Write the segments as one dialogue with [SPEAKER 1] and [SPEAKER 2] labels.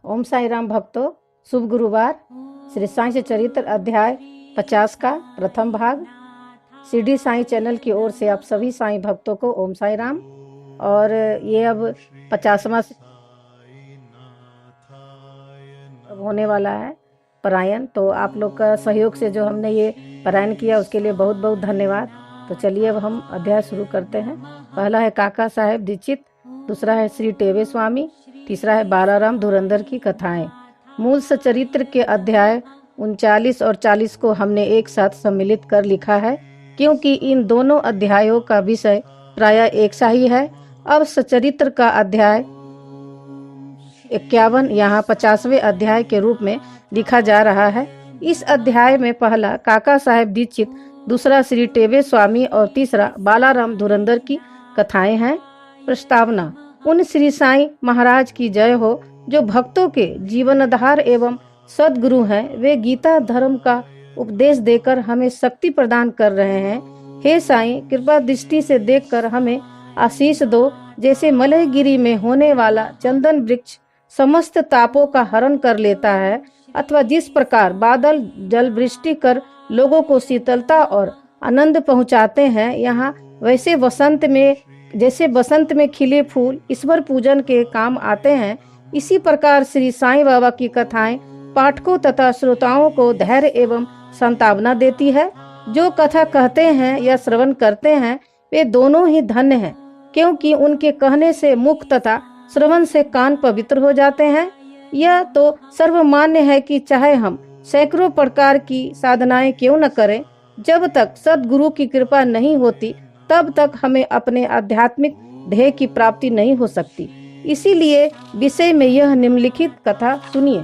[SPEAKER 1] ओम साई राम भक्तों, शुभ गुरुवार। श्री साई चरित्र अध्याय 50 का प्रथम भाग शिरडी साई चैनल की ओर से आप सभी साई भक्तों को ओम साई राम। और ये अब 50वां होने वाला है पारायण। तो आप लोग का सहयोग से जो हमने ये पारायण किया उसके लिए बहुत बहुत धन्यवाद। तो चलिए अब हम अध्याय शुरू करते हैं। पहला है काका साहेब दीक्षित, दूसरा है श्री टेवे स्वामी, तीसरा है बालाराम धुरंधर की कथाएं। मूल सचरित्र के अध्याय 39 और 40 को हमने एक साथ सम्मिलित कर लिखा है, क्योंकि इन दोनों अध्यायों का विषय प्राय एक सा ही है। अब सचरित्र का अध्याय 51 यहाँ 50वें अध्याय के रूप में लिखा जा रहा है। इस अध्याय में पहला काका साहेब दीक्षित, दूसरा श्री टेवे स्वामी और तीसरा बालाराम धुरंधर की कथाएं हैं। प्रस्तावना। उन श्री साईं महाराज की जय हो जो भक्तों के जीवनाधार एवं सदगुरु हैं। वे गीता धर्म का उपदेश देकर हमें शक्ति प्रदान कर रहे हैं। हे साईं, कृपा दृष्टि से देखकर हमें आशीष दो। जैसे मलयगिरी में होने वाला चंदन वृक्ष समस्त तापों का हरण कर लेता है, अथवा जिस प्रकार बादल जल वृष्टि कर लोगों को शीतलता और आनंद पहुंचाते हैं, यहाँ वैसे जैसे बसंत में खिले फूल ईश्वर पूजन के काम आते हैं, इसी प्रकार श्री साईं बाबा की कथाएं पाठकों तथा श्रोताओं को धैर्य एवं सांत्वना देती है। जो कथा कहते हैं या श्रवण करते हैं वे दोनों ही धन्य हैं, क्योंकि उनके कहने से मुख तथा श्रवण से कान पवित्र हो जाते हैं। यह तो सर्वमान्य है कि चाहे हम सैकड़ों प्रकार की साधनाएं क्यों न करें, जब तक सदगुरु की कृपा नहीं होती तब तक हमें अपने आध्यात्मिक ध्येय की प्राप्ति नहीं हो सकती। इसीलिए विषय में यह निम्नलिखित कथा सुनिए।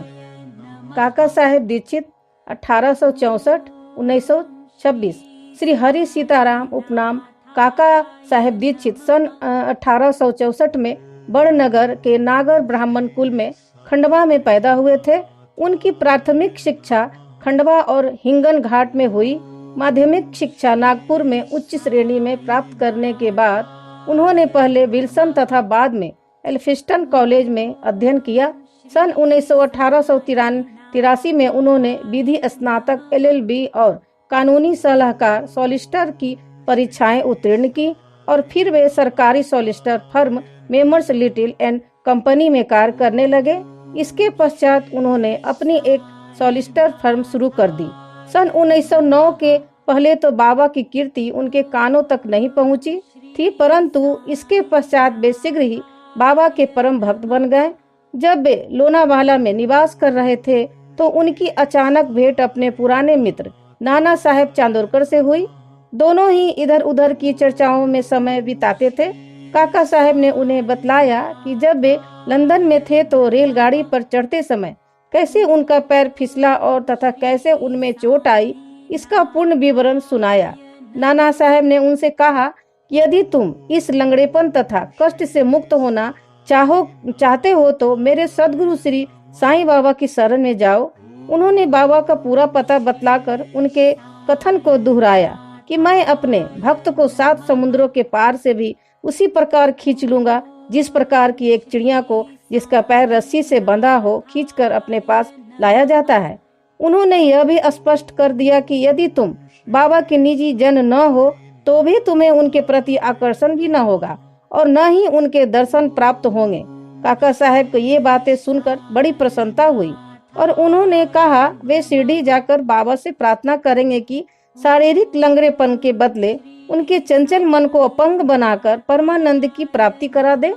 [SPEAKER 1] काका साहेब दीक्षित 1864-1926। श्री हरि सीताराम उपनाम काका साहेब दीक्षित सन 1864 में बड़नगर के नागर ब्राह्मण कुल में खंडवा में पैदा हुए थे। उनकी प्राथमिक शिक्षा खंडवा और हिंगन घाट में हुई। माध्यमिक शिक्षा नागपुर में उच्च श्रेणी में प्राप्त करने के बाद उन्होंने पहले विल्सन तथा बाद में एल्फिस्टन कॉलेज में अध्ययन किया। सन 1883 में उन्होंने विधि स्नातक LLB और कानूनी सलाहकार सॉलिसिटर की परीक्षाएं उत्तीर्ण की और फिर वे सरकारी सॉलिसिटर फर्म मेमर्स लिटिल एंड कंपनी में कार्य करने लगे। इसके पश्चात उन्होंने अपनी एक सॉलिसिटर फर्म शुरू कर दी। सन 1909 के पहले तो बाबा की कीर्ति उनके कानों तक नहीं पहुंची थी, परंतु इसके पश्चात वे शीघ्र ही बाबा के परम भक्त बन गए। जब वे लोनावाला में निवास कर रहे थे तो उनकी अचानक भेंट अपने पुराने मित्र नाना साहेब चांदोरकर से हुई। दोनों ही इधर उधर की चर्चाओं में समय बिताते थे। काका साहेब ने उन्हें बतलाया कि जब वे लंदन में थे तो रेलगाड़ी पर चढ़ते समय कैसे उनका पैर फिसला और तथा कैसे उनमें चोट आई, इसका पूर्ण विवरण सुनाया। नाना साहेब ने उनसे कहा कि यदि तुम इस लंगड़ेपन तथा कष्ट से मुक्त होना चाहते हो तो मेरे सदगुरु श्री साईं बाबा की शरण में जाओ। उन्होंने बाबा का पूरा पता बतलाकर उनके कथन को दोहराया कि मैं अपने भक्त को 7 समुद्रों के पार से भी उसी प्रकार खींच लूंगा जिस प्रकार की एक चिड़िया को जिसका पैर रस्सी से बंधा हो खींचकर अपने पास लाया जाता है। उन्होंने यह भी स्पष्ट कर दिया कि यदि तुम बाबा के निजी जन न हो तो भी तुम्हें उनके प्रति आकर्षण भी न होगा और न ही उनके दर्शन प्राप्त होंगे। काका साहेब को ये बातें सुनकर बड़ी प्रसन्नता हुई और उन्होंने कहा वे शिरडी जाकर बाबा से प्रार्थना करेंगे कि शारीरिक लंगड़ेपन के बदले उनके चंचल मन को अपंग बनाकर परमानंद की प्राप्ति करा दे।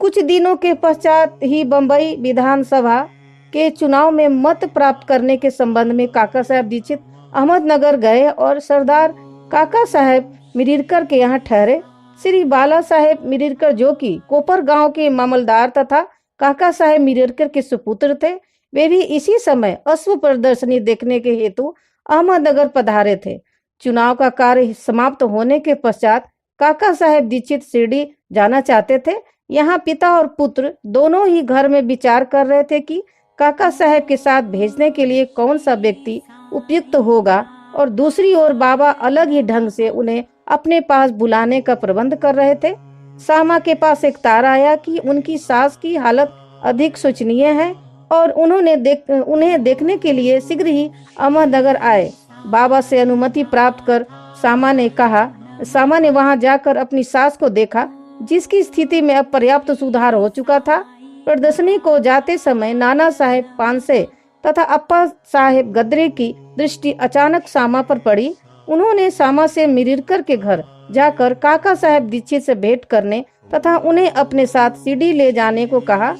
[SPEAKER 1] कुछ दिनों के पश्चात ही बम्बई विधानसभा के चुनाव में मत प्राप्त करने के संबंध में काका साहेब दीक्षित अहमदनगर गए और सरदार काका साहेब मिरिरकर के यहाँ ठहरे। श्री बाला साहेब मिरिरकर, जो कि कोपर गांव के मामलदार तथा काका साहेब मिरिरकर के सुपुत्र थे, वे भी इसी समय अश्व प्रदर्शनी देखने के हेतु अहमदनगर पधारे थे। चुनाव का कार्य समाप्त होने के पश्चात काका साहेब दीक्षित शिरडी जाना चाहते थे। यहाँ पिता और पुत्र दोनों ही घर में विचार कर रहे थे कि काका साहेब के साथ भेजने के लिए कौन सा व्यक्ति उपयुक्त होगा, और दूसरी ओर बाबा अलग ही ढंग से उन्हें अपने पास बुलाने का प्रबंध कर रहे थे। सामा के पास एक तार आया कि उनकी सास की हालत अधिक शोचनीय है और उन्हें देखने के लिए शीघ्र ही अहमदनगर आए। बाबा से अनुमति प्राप्त कर सामा ने वहां जाकर अपनी सास को देखा, जिसकी स्थिति में अब पर्याप्त सुधार हो चुका था। प्रदर्शनी को जाते समय नाना साहेब पानसे तथा अप्पा साहेब गद्रे की दृष्टि अचानक सामा पर पड़ी। उन्होंने सामा से मिरिरकर के घर जाकर काका साहेब दीक्षित से भेंट करने तथा उन्हें अपने साथ सीडी ले जाने को कहा।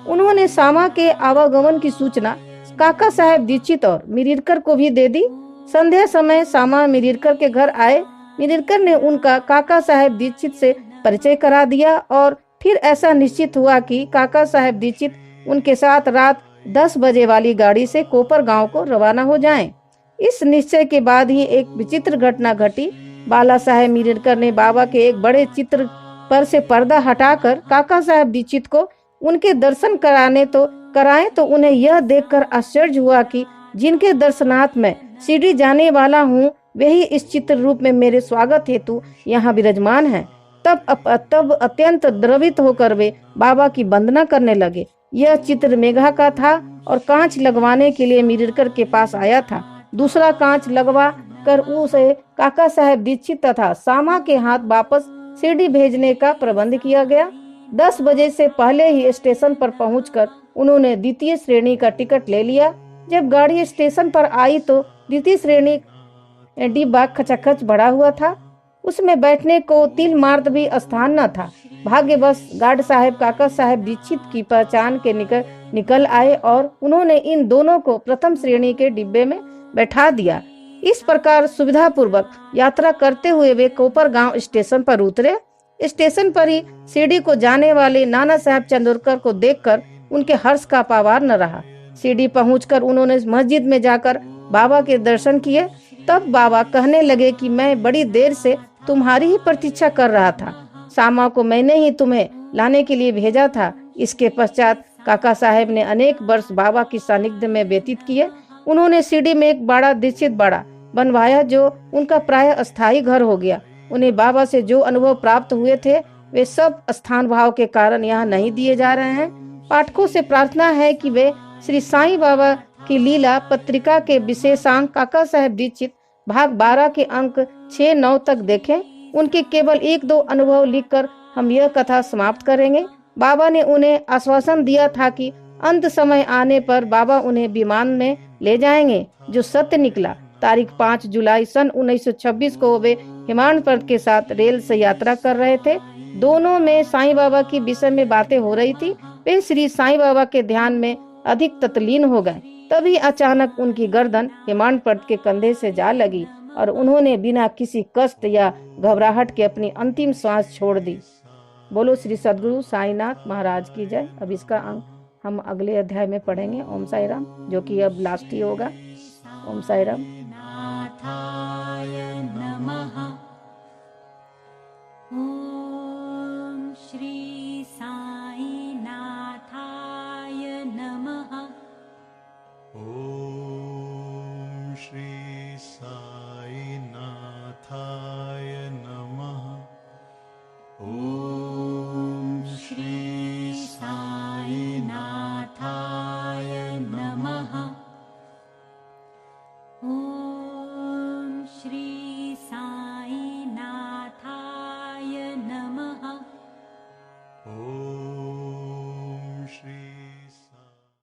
[SPEAKER 1] उन्होंने सामा के आवागमन की सूचना काका साहेब दीक्षित और मिरिरकर को भी दे दी। संध्या समय सामा मिरिरकर के घर आए। मिरिरकर ने उनका काका साहेब दीक्षित से परिचय करा दिया और फिर ऐसा निश्चित हुआ कि काका साहेब दीक्षित उनके साथ रात 10 बजे वाली गाड़ी से कोपर गांव को रवाना हो जाएं। इस निश्चय के बाद ही एक विचित्र घटना घटी। बाला साहेब मिरिरकर ने बाबा के एक बड़े चित्र पर से पर्दा हटाकर काका साहेब दीक्षित को उनके दर्शन कराएं तो उन्हें यह देखकर आश्चर्य हुआ कि जिनके दर्शनार्थ मैं सीढ़ी जाने वाला हूँ वे ही इस चित्र रूप में मेरे स्वागत हेतु यहाँ विराजमान हैं। तब अत्यंत द्रवित होकर वे बाबा की वंदना करने लगे। यह चित्र मेघा का था और कांच लगवाने के लिए मिरिरकर के पास आया था। दूसरा कांच लगवा कर उसे काका साहेब दीक्षित तथा सामा के हाथ वापस शिरडी भेजने का प्रबंध किया गया। 10 बजे से पहले ही स्टेशन पर पहुंचकर उन्होंने द्वितीय श्रेणी का टिकट ले लिया। जब गाड़ी स्टेशन पर आई तो द्वितीय श्रेणी डिब्बा खचाखच भरा हुआ था। उसमें बैठने को तिल मार्द भी स्थान न था। भाग्यवश गार्ड साहब काका साहेब दीक्षित की पहचान के निकल आए और उन्होंने इन दोनों को प्रथम श्रेणी के डिब्बे में बैठा दिया। इस प्रकार सुविधापूर्वक यात्रा करते हुए वे कोपर गांव स्टेशन पर उतरे। स्टेशन पर ही शिरडी को जाने वाले नाना साहब चंदोरकर को देखकर उनके हर्ष का पावार न रहा। शिरडी पहुंचकर उन्होंने मस्जिद में जाकर बाबा के दर्शन किए। तब बाबा कहने लगे कि मैं बड़ी देर से तुम्हारी ही प्रतीक्षा कर रहा था। सामा को मैंने ही तुम्हें लाने के लिए भेजा था। इसके पश्चात काका साहेब ने अनेक वर्ष बाबा की सानिध्य में व्यतीत किए। उन्होंने शिरडी में एक बड़ा दीक्षित बाड़ा बनवाया जो उनका प्राय अस्थायी घर हो गया। उन्हें बाबा से जो अनुभव प्राप्त हुए थे वे सब स्थान भाव के कारण यहाँ नहीं दिए जा रहे हैं। पाठकों से प्रार्थना है कि वे श्री साईं बाबा की लीला पत्रिका के विशेषांक काका साहेब दीक्षित भाग 12 के अंक 6-9 तक देखें। उनके केवल 1-2 अनुभव लिखकर हम यह कथा समाप्त करेंगे। बाबा ने उन्हें आश्वासन दिया था कि अंत समय आने पर बाबा उन्हें विमान में ले जाएंगे, जो सत्य निकला। तारीख 5 जुलाई सन 1926 को वे हिमांश पर्वत के साथ रेल से यात्रा कर रहे थे। दोनों में साईं बाबा की विषय में बातें हो रही थी। वे श्री साईं बाबा के ध्यान में अधिक तत्लीन हो गए। तभी अचानक उनकी गर्दन हिमांश पर्वत के कंधे से जा लगी और उन्होंने बिना किसी कष्ट या घबराहट के अपनी अंतिम सांस छोड़ दी। बोलो श्री सद्गुरु साईनाथ महाराज की जय। अब इसका अंक हम अगले अध्याय में पढ़ेंगे। ओम साई राम, जो कि अब लास्ट ही होगा। ओम साई राम।